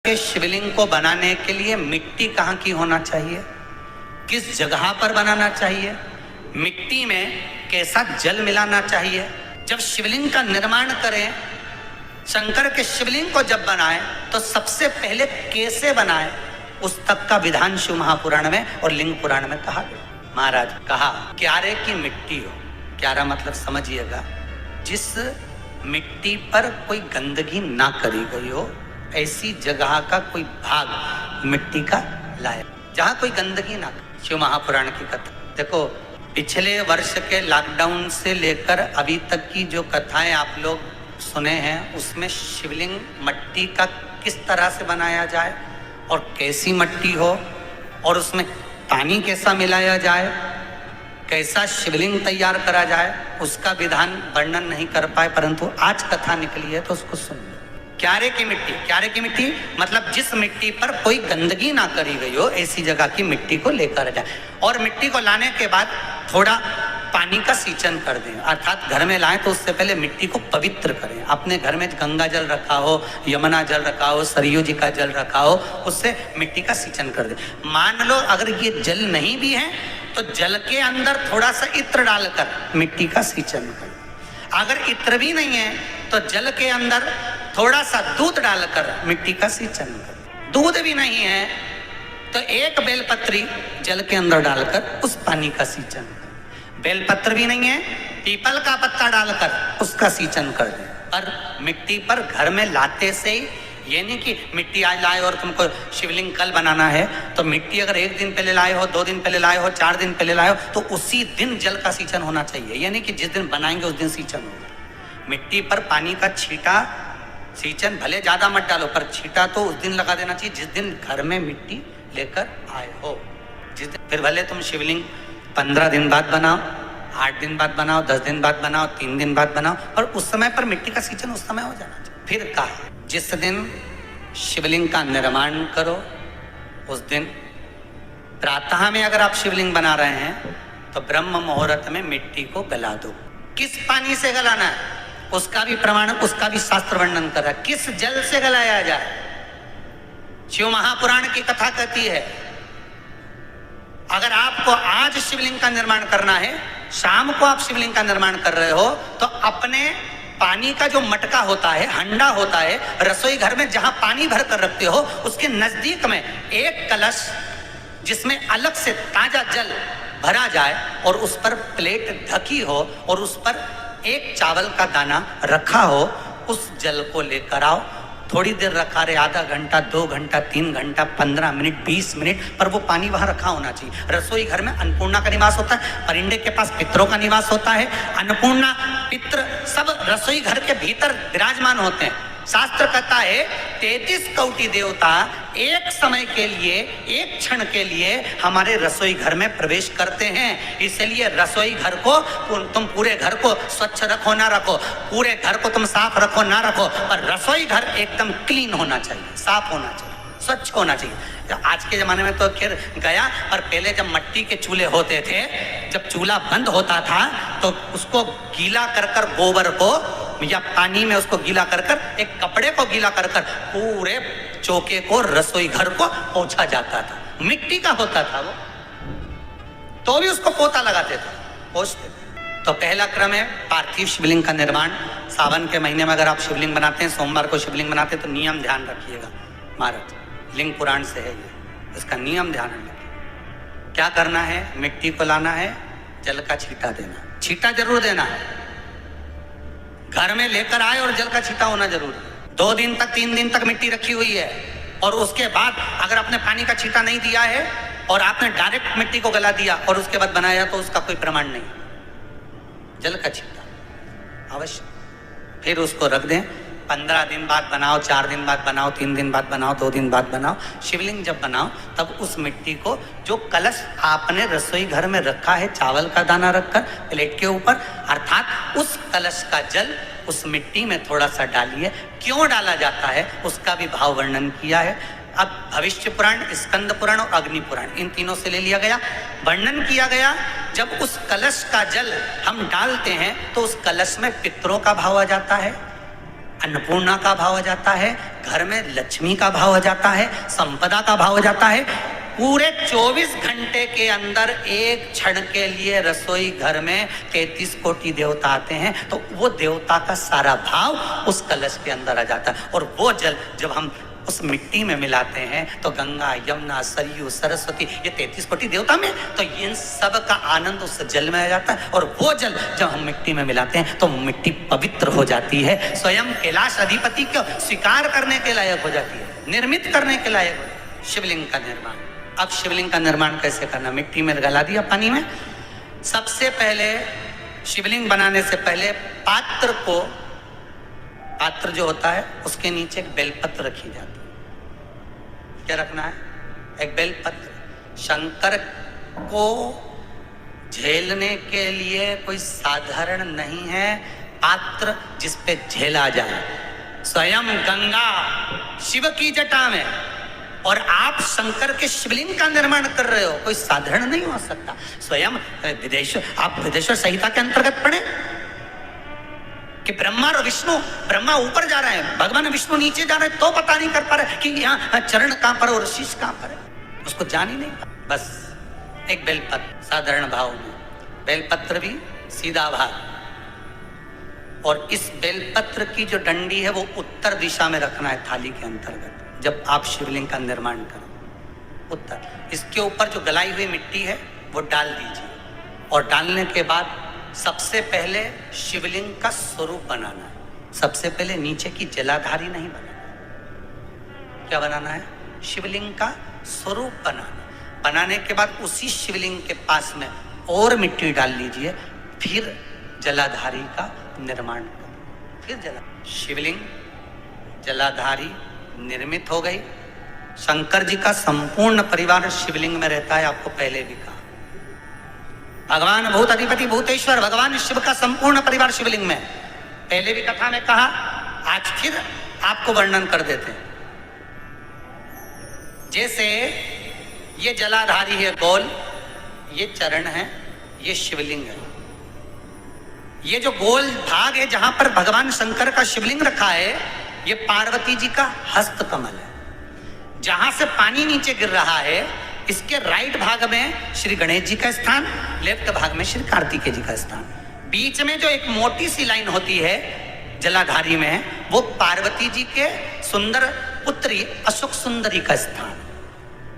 के शिवलिंग को बनाने के लिए मिट्टी कहाँ की होना चाहिए, किस जगह पर बनाना चाहिए, मिट्टी में कैसा जल मिलाना चाहिए। जब शिवलिंग का निर्माण करें, शंकर के शिवलिंग को जब बनाए तो सबसे पहले कैसे बनाए, उस तक का विधान शिव महापुराण में और लिंग पुराण में कहा गया। महाराज कहा क्यारे की मिट्टी हो, क्यारा मतलब समझिएगा जिस मिट्टी पर कोई गंदगी ना करी गई हो, ऐसी जगह का कोई भाग मिट्टी का लाए जहां कोई गंदगी ना। शिव महापुराण की कथा देखो, पिछले वर्ष के लॉकडाउन से लेकर अभी तक की जो कथाएं आप लोग सुने हैं, उसमें शिवलिंग मट्टी का किस तरह से बनाया जाए और कैसी मट्टी हो और उसमें पानी कैसा मिलाया जाए, कैसा शिवलिंग तैयार करा जाए, उसका विधान वर्णन नहीं कर पाए, परंतु आज कथा निकली है तो उसको सुन लो। क्यारे की मिट्टी, क्यारे की मिट्टी मतलब जिस मिट्टी पर कोई गंदगी ना करी गई हो, ऐसी जगह की मिट्टी को लेकर जाए और मिट्टी को लाने के बाद थोड़ा पानी का सींचन कर दें, अर्थात घर में लाएं तो उससे पहले मिट्टी को पवित्र करें। अपने घर में गंगा जल रखा हो, यमुना जल रखा हो, सरयू जी का जल रखा हो, उससे मिट्टी का सींचन कर दें। मान लो अगर ये जल नहीं भी है तो जल के अंदर थोड़ा सा इत्र डालकर मिट्टी का सींचन करें। अगर इत्र भी नहीं है तो जल के अंदर थोड़ा सा दूध डालकर मिट्टी का सींचन करें। दूध भी नहीं है तो एक बेलपत्री जल के अंदर डालकर उस पानी का सींचन करें। बेलपत्र भी नहीं है, पीपल का पत्ता डालकर उसका सींचन कर दें। पर मिट्टी पर घर में लाते से ही, ये नहीं कि मिट्टी आज लाए और तुमको शिवलिंग कल बनाना है, तो मिट्टी अगर एक दिन पहले लाए हो, 2 दिन पहले लाए हो, 4 दिन पहले लाए हो, तो उसी दिन जल का सींचन होना चाहिए। ये नहीं कि जिस दिन बनाएंगे उस दिन सींचन होगा। मिट्टी पर पानी का छींटा, सींचन भले ज्यादा मत डालो पर छींटा तो उस दिन लगा देना चाहिए जिस दिन घर में मिट्टी लेकर आए हो। जिस दिन फिर भले तुम शिवलिंग 15 दिन बाद बनाओ, 8 दिन बाद बनाओ, 10 दिन बाद बनाओ, 3 दिन बाद बनाओ, और उस समय पर मिट्टी का सींचन उस समय हो जाना चाहिए। फिर कहा जिस दिन शिवलिंग का निर्माण करो उस दिन प्रातः में अगर आप शिवलिंग बना रहे हैं तो ब्रह्म मुहूर्त में मिट्टी को गला दो। किस पानी से गलाना है उसका भी प्रमाण, उसका भी शास्त्र वर्णन कर रहा है। किस जल से गलाया जाए, शिव महापुराण की कथा कहती है अगर आपको आज शिवलिंग का निर्माण करना है, शाम को आप शिवलिंग का निर्माण कर रहे हो, तो अपने पानी का जो मटका होता है, हंडा होता है, रसोई घर में जहां पानी भर कर रखते हो, उसके नजदीक में एक कलश जिसमें अलग से ताजा जल भरा जाए और उस पर प्लेट ढकी हो और उस पर एक चावल का दाना रखा हो, उस जल को लेकर आओ। थोड़ी देर रखा रहे, आधा घंटा, 2 घंटा, 3 घंटा, 15 मिनट, 20 मिनट, पर वो पानी वहां रखा होना चाहिए। रसोई घर में अन्नपूर्णा का निवास होता है, परिंदे के पास पितरों का निवास होता है। अन्नपूर्णा, पित्र सब रसोई घर के भीतर विराजमान होते हैं। शास्त्र कहता है 33 कोटि देवता एक समय के लिए, एक क्षण के लिए हमारे रसोई घर में प्रवेश करते हैं। इसलिए रसोई घर को तुम पूरे घर को स्वच्छ रखो ना रखो, पूरे घर को तुम साफ रखो ना रखो, पर रसोई घर एकदम क्लीन होना चाहिए, साफ होना चाहिए, स्वच्छ होना चाहिए। आज के जमाने में तो खैर गया, पर पहले जब मट्टी के चूल्हे होते थे, जब चूल्हा बंद होता था तो उसको गीला कर कर, गोबर को या पानी में उसको गीला कर कर, एक कपड़े को गीला कर कर पूरे चौके को, रसोई घर को पोंछा जाता था। मिट्टी का होता था वो, तो भी उसको पोता लगाते थे, पोंछते। तो पहला क्रम है पार्थिव शिवलिंग का निर्माण। सावन के महीने में अगर आप शिवलिंग बनाते हैं, सोमवार को शिवलिंग बनाते हैं, तो नियम ध्यान रखिएगा। महाराज लिंग पुराण से है ये, इसका नियम ध्यान रखिए। क्या करना है, मिट्टी को लाना है, जल का छींटा देना, छींटा जरूर देना है। घर में लेकर आए और जल का छींटा होना जरूर है। 2 दिन तक, 3 दिन तक मिट्टी रखी हुई है और उसके बाद अगर आपने पानी का छींटा नहीं दिया है और आपने डायरेक्ट मिट्टी को गला दिया और उसके बाद बनाया, तो उसका कोई प्रमाण नहीं। जल का छींटा अवश्य। फिर उसको रख दें, 15 दिन बाद बनाओ, 4 दिन बाद बनाओ, 3 दिन बाद बनाओ, 2 दिन बाद बनाओ। शिवलिंग जब बनाओ तब उस मिट्टी को, जो कलश आपने रसोई घर में रखा है चावल का दाना रखकर प्लेट के ऊपर, अर्थात उस कलश का जल उस मिट्टी में थोड़ा सा डालिए। क्यों डाला जाता है उसका भी भाव वर्णन किया है। अब भविष्य पुराण, स्कंद पुराण और अग्नि पुराण, इन तीनों से ले लिया गया, वर्णन किया गया। जब उस कलश का जल हम डालते हैं तो उस कलश में पितरों का भाव आ जाता है, अन्नपूर्णा का भाव हो जाता है, घर में लक्ष्मी का भाव हो जाता है, संपदा का भाव हो जाता है। पूरे 24 घंटे के अंदर एक क्षण के लिए रसोई घर में 33 कोटि देवता आते हैं, तो वो देवता का सारा भाव उस कलश के अंदर आ जाता है। और वो जल जब हम उस मिट्टी में मिलाते हैं तो गंगा, यमुना, सरयू, सरस्वती, ये 33 कोटि देवता में, तो इन सब का आनंद उस जल में आ जाता है। और वो जल जब हम मिट्टी में मिलाते हैं तो मिट्टी पवित्र हो जाती है, स्वयं कैलाश अधिपति को स्वीकार करने के लायक हो जाती है, निर्मित करने के लायक हो जाती है। शिवलिंग का निर्माण। अब शिवलिंग का निर्माण कैसे करना? मिट्टी में गला दिया पानी में। सबसे पहले शिवलिंग बनाने से पहले पात्र जो होता है उसके नीचे एक बेलपत्र रखी जाती है। क्या रखना है? एक बेलपत्र। शंकर को झेलने के लिए कोई साधारण नहीं है पात्र जिस पे झेला जाए। स्वयं गंगा शिव की जटा में और आप शंकर के शिवलिंग का निर्माण कर रहे हो, कोई साधारण नहीं हो सकता। स्वयं आप विदेश्वर संहिता के अंतर्गत पढ़े कि ब्रह्मा और विष्णु, ब्रह्मा ऊपर जा रहे हैं, भगवान विष्णु नीचे जा रहे हैं, तो पता नहीं कर पा रहे कि यहाँ चरण कहां पर और शीश कहां पर है, उसको जान ही नहीं। बस एक बेलपत्र साधारण भाव में, बेलपत्र भी सीधा भाग, और इस बेलपत्र की जो डंडी है वो उत्तर दिशा में रखना है थाली के अंतर्गत। जब आप शिवलिंग का निर्माण करें उत्तर, इसके ऊपर जो गलाई हुई मिट्टी है वो डाल दीजिए, और डालने के बाद सबसे पहले शिवलिंग का स्वरूप बनाना है। सबसे पहले नीचे की जलाधारी नहीं बनाना। क्या बनाना है? शिवलिंग का स्वरूप बनाना। बनाने के बाद उसी शिवलिंग के पास में और मिट्टी डाल लीजिए, फिर जलाधारी का निर्माण करें। फिर शिवलिंग जलाधारी निर्मित हो गई। शंकर जी का संपूर्ण परिवार शिवलिंग में रहता है, आपको पहले भी कहा। भगवान भूत अधिपति भूतेश्वर भगवान शिव का संपूर्ण परिवार शिवलिंग में, पहले भी कथा में कहा, आज फिर आपको वर्णन कर देते हैं। जैसे ये जलाधारी है गोल, ये चरण है, ये शिवलिंग है। ये जो गोल भाग है जहां पर भगवान शंकर का शिवलिंग रखा है, ये पार्वती जी का हस्त कमल है। जहां से पानी नीचे गिर रहा है, इसके राइट भाग में श्री गणेश जी का स्थान, लेफ्ट भाग में श्री कार्तिकेय जी का स्थान। बीच में जो एक मोटी सी लाइन होती है जलाधारी में, वो पार्वती जी के सुंदर पुत्री अशोक सुंदरी का स्थान।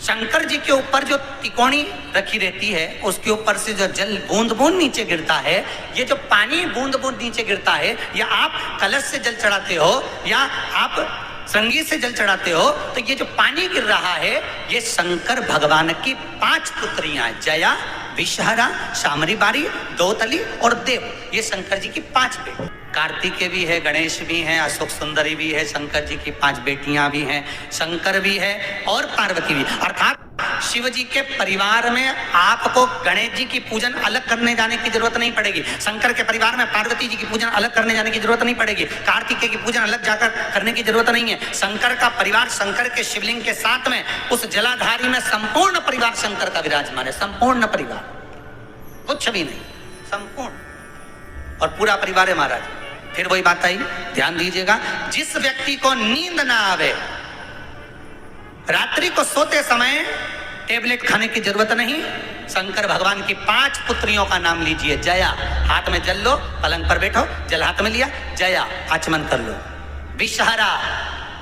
शंकर जी के ऊपर जो तिकोनी रखी रहती है, उसके ऊपर से जो जल बूंद बूंद नीचे गिरता है, ये जो पानी बूंद बूंद नीचे गिरता है, या आप कलश से जल चढ़ाते हो या आप संगीत से जल चढ़ाते हो, तो ये जो पानी गिर रहा है, ये शंकर भगवान की 5 पुत्रियां, जया, विषहरा, शामरी बारी, दोतली और देव, ये शंकर जी की 5 बेटी। कार्तिकेय भी है, गणेश भी हैं, अशोक सुंदरी भी है, शंकर जी की 5 बेटियां भी हैं, शंकर भी है और पार्वती भी। अर्थात शिव जी के परिवार में आपको गणेश जी की पूजन अलग करने जाने की जरूरत नहीं पड़ेगी। शंकर के परिवार में पार्वती जी की पूजन अलग करने जाने की जरूरत नहीं पड़ेगी। कार्तिकेय की पूजन अलग जाकर करने की जरूरत नहीं है। शंकर का परिवार शंकर के शिवलिंग के साथ में उस जलाधारी में संपूर्ण परिवार शंकर का विराजमान है। संपूर्ण परिवार, कुछ भी नहीं, संपूर्ण और पूरा परिवार है महाराज। फिर वही बात आई, ध्यान दीजिएगा, जिस व्यक्ति को नींद ना आवे, रात्रि को सोते समय टेबलेट खाने की जरूरत नहीं। शंकर भगवान की 5 पुत्रियों का नाम लीजिए। जया, हाथ में जल लो, पलंग पर बैठो, जल हाथ में लिया, जया आचमन कर लो। विषहरा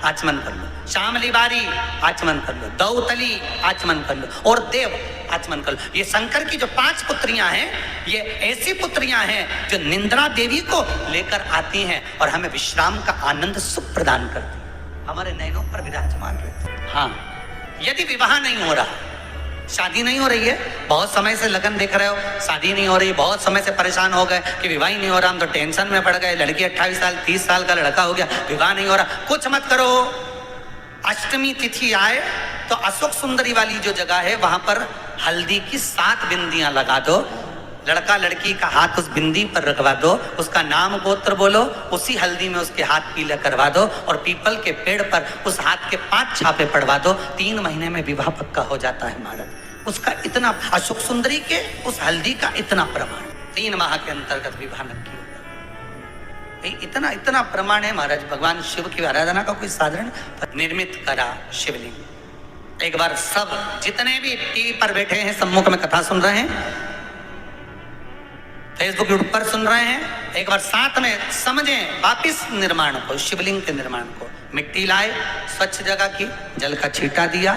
आचमन कर लो। शामली बारी आचमन कर लो। दौतली आचमन कर लो और देव आचमन कर लो। ये शंकर की जो 5 पुत्रियां हैं, ये ऐसी पुत्रियां हैं जो निंद्रा देवी को लेकर आती हैं और हमें विश्राम का आनंद सुख प्रदान करती हैं, हमारे नैनों पर विराजमान रहती हैं। हाँ, यदि विवाह नहीं हो रहा, शादी नहीं हो रही है, बहुत समय से लगन देख रहे हो, शादी नहीं हो रही, बहुत समय से परेशान हो गए कि विवाह ही नहीं हो रहा, हम तो टेंशन में पड़ गए, लड़की 28 साल 30 साल का लड़का हो गया, विवाह नहीं हो रहा, कुछ मत करो। अष्टमी तिथि आए तो अशोक सुंदरी वाली जो जगह है, वहां पर हल्दी की 7 बिंदियां लगा दो, लड़का लड़की का हाथ उस बिंदी पर रखवा दो, उसका नाम गोत्र बोलो, उसी हल्दी में उसके हाथ पीला करवा दो और पीपल के पेड़ पर उस हाथ के 5 छापे पड़वा दो। 3 महीने में विवाह पक्का हो जाता है महाराज। उसका इतना, अशोक सुंदरी के उस हल्दी का इतना प्रमाण, 3 माह के अंतर्गत विवाह नक्की होगा। इतना इतना प्रमाण है महाराज। भगवान शिव की आराधना का कोई साधारण निर्मित करा शिवलिंग। एक बार सब जितने भी टीवी पर बैठे हैं, सम्मुख में कथा सुन रहे हैं, फेसबुक यूट्यूब पर सुन रहे हैं, एक बार साथ में समझें वापिस निर्माण को, शिवलिंग के निर्माण को। मिट्टी लाए, स्वच्छ जगह की, जल का छींटा दिया,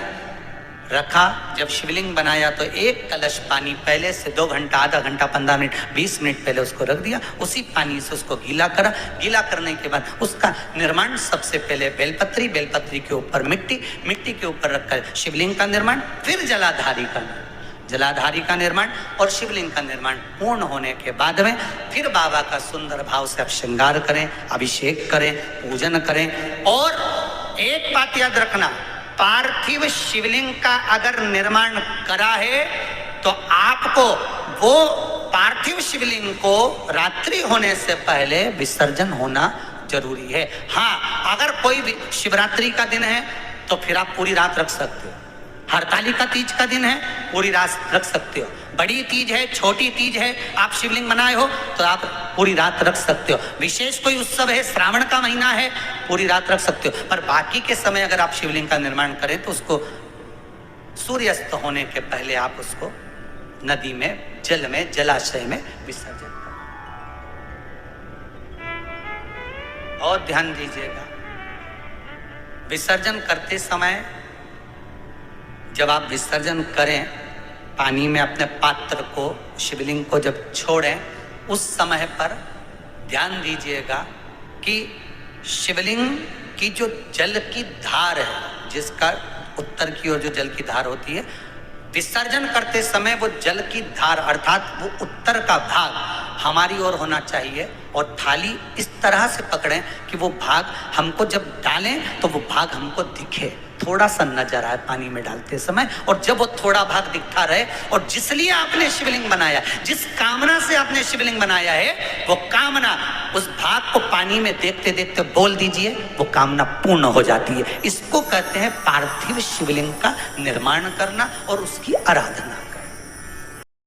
रखा। जब शिवलिंग बनाया तो एक कलश पानी पहले से 2 घंटा, आधा घंटा, 15 मिनट, 20 मिनट पहले उसको रख दिया। उसी पानी से उसको गीला करा। गीला करने के बाद उसका निर्माण सबसे पहले बेलपत्री, बेलपत्री के ऊपर मिट्टी, मिट्टी के ऊपर रखकर शिवलिंग का निर्माण, फिर जलाधारी का निर्माण और शिवलिंग का निर्माण पूर्ण होने के बाद में फिर बाबा का सुंदर भाव से आप श्रृंगार करें, अभिषेक करें, पूजन करें। और एक बात याद रखना, पार्थिव शिवलिंग का अगर निर्माण करा है तो आपको वो पार्थिव शिवलिंग को रात्रि होने से पहले विसर्जन होना जरूरी है। हाँ, अगर कोई भी शिवरात्रि का दिन है तो फिर आप पूरी रात रख सकते हो। हरतालिका तीज का दिन है, पूरी रात रख सकते हो। बड़ी तीज है, छोटी तीज है, आप शिवलिंग बनाए हो तो आप पूरी रात रख सकते हो। विशेष कोई उत्सव है, श्रावण का महीना है, पूरी रात रख सकते हो। पर बाकी के समय अगर आप शिवलिंग का निर्माण करें तो उसको सूर्यास्त होने के पहले आप उसको नदी में, जल में, जलाशय में विसर्जन करें। और ध्यान दीजिएगा, विसर्जन करते समय जब आप विसर्जन करें, पानी में अपने पात्र को, शिवलिंग को जब छोड़ें, उस समय पर ध्यान दीजिएगा कि शिवलिंग की जो जल की धार है, जिसका उत्तर की ओर जो जल की धार होती है, विसर्जन करते समय वो जल की धार अर्थात वो उत्तर का भाग हमारी ओर होना चाहिए। और थाली इस तरह से पकड़ें कि वो भाग हमको जब डालें तो वो भाग हमको दिखे, थोड़ा सा नजर आए पानी में डालते समय। और जब वो थोड़ा भाग दिखता रहे, और जिसलिए आपने शिवलिंग बनाया, जिस कामना से आपने शिवलिंग बनाया है, वो कामना उस भाग को पानी में देखते देखते बोल दीजिए, वो कामना पूर्ण हो जाती है। इसको कहते हैं पार्थिव शिवलिंग का निर्माण करना और उसकी आराधना करना।